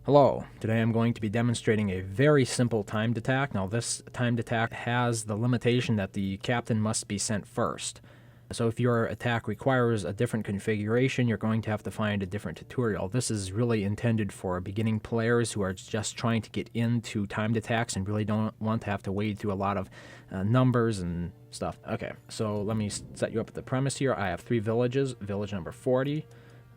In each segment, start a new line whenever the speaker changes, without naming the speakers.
Hello, today I'm going to be demonstrating a very simple timed attack. Now this timed attack has the limitation that the captain must be sent first. So if your attack requires a different configuration, you're going to have to find a different tutorial. This is really intended for beginning players who are just trying to get into timed attacks and really don't want to have to wade through a lot of numbers and stuff. Okay, so let me set you up with the premise here. I have 3 villages, village number 40,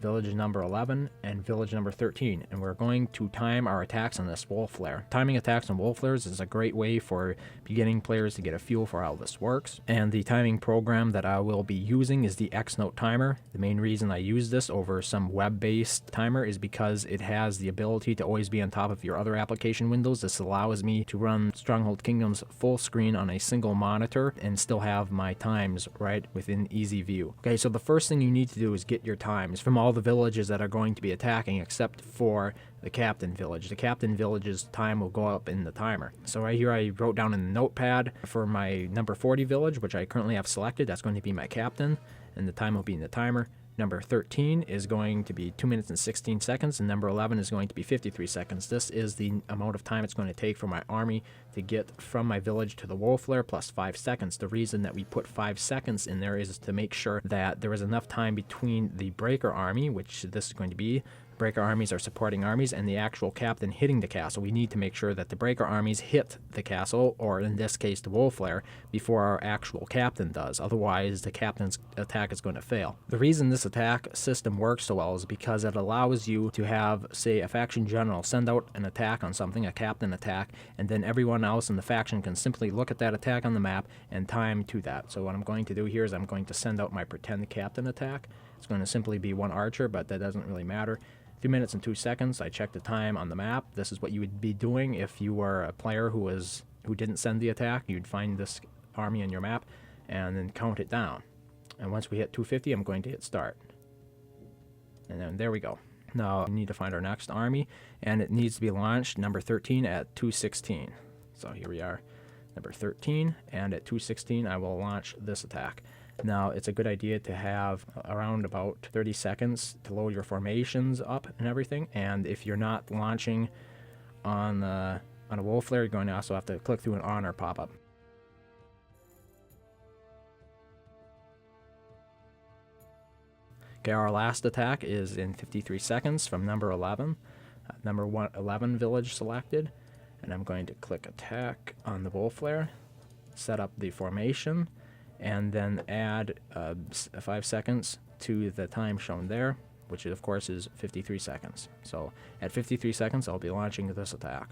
village number 11, and village number 13, and we're going to time our attacks on this wolf flare. Timing attacks on wolf flares is a great way for beginning players to get a feel for how this works, and the timing program that I will be using is the X-Note timer. The main reason I use this over some web-based timer is because it has the ability to always be on top of your other application windows. This allows me to run Stronghold Kingdoms full screen on a single monitor and still have my times right within easy view. Okay, so the first thing you need to do is get your times from all the villages that are going to be attacking except for the captain village. The captain village's time will go up in the timer. So right here I wrote down in the notepad for my number 40 village, which I currently have selected. That's going to be my captain, and the time will be in the timer. Number 13 is going to be 2 minutes and 16 seconds, and number 11 is going to be 53 seconds. This is the amount of time it's going to take for my army to get from my village to the wolf flare, plus 5 seconds. The reason that we put 5 seconds in there is to make sure that there is enough time between the breaker army, which this is going to be. Breaker armies are supporting armies, and the actual captain hitting the castle. We need to make sure that the breaker armies hit the castle, or in this case the wolf flare, before our actual captain does. Otherwise the captain's attack is going to fail. The reason this attack system works so well is because it allows you to have, say, a faction general send out an attack on something, a captain attack, and then everyone else in the faction can simply look at that attack on the map and time to that. So what I'm going to do here is I'm going to send out my pretend captain attack. It's going to simply be 1 archer, but that doesn't really matter. 2 minutes and 2 seconds. I checked the time on the map. This is what you would be doing if you were a player who didn't send the attack. You'd find this army on your map and then count it down. And once we hit 250, I'm going to hit start. And then there we go. Now we need to find our next army, and it needs to be launched number 13 at 2:16. So here we are, number 13, and at 2:16 I will launch this attack. Now, it's a good idea to have around about 30 seconds to load your formations up and everything. And if you're not launching on a wolf flare, you're going to also have to click through an honor pop-up. Okay, our last attack is in 53 seconds from number 11. Number 11 village selected. And I'm going to click attack on the wolf flare, set up the formation, and then add 5 seconds to the time shown there, which of course is 53 seconds. So at 53 seconds, I'll be launching this attack.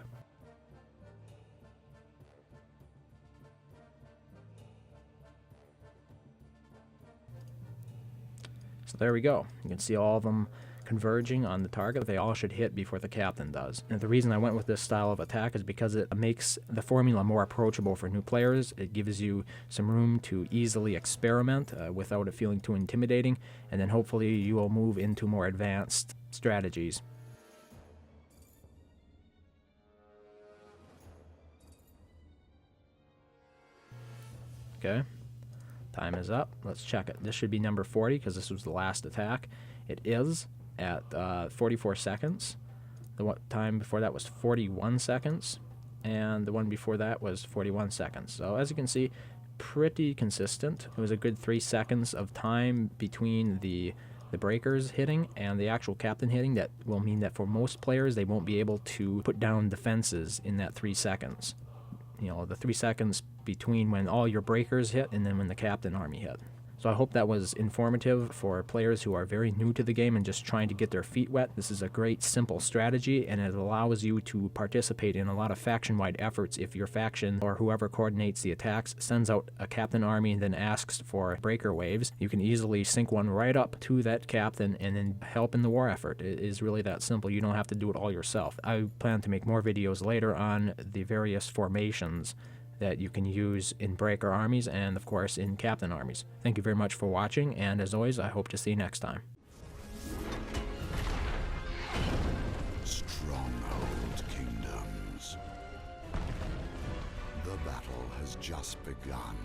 So there we go. You can see all of them converging on the target. They all should hit before the captain does. And the reason I went with this style of attack is because it makes the formula more approachable for new players. It gives you some room to easily experiment without it feeling too intimidating, and then hopefully you will move into more advanced strategies. Okay, time is up. Let's check it. This should be number 40 because this was the last attack. It is at 44 seconds. The time before that was 41 seconds, and the one before that was 41 seconds. So as you can see, pretty consistent. It was a good 3 seconds of time between the breakers hitting and the actual captain hitting. That will mean that for most players, they won't be able to put down defenses in that 3 seconds. You know, the 3 seconds between when all your breakers hit and then when the captain army hit. So I hope that was informative for players who are very new to the game and just trying to get their feet wet. This is a great simple strategy, and it allows you to participate in a lot of faction-wide efforts if your faction or whoever coordinates the attacks sends out a captain army and then asks for breaker waves. You can easily sync one right up to that captain and then help in the war effort. It is really that simple. You don't have to do it all yourself. I plan to make more videos later on the various formations that you can use in breaker armies and of course in captain armies. Thank you very much for watching, and as always, I hope to see you next time.
Stronghold Kingdoms. The battle has just begun.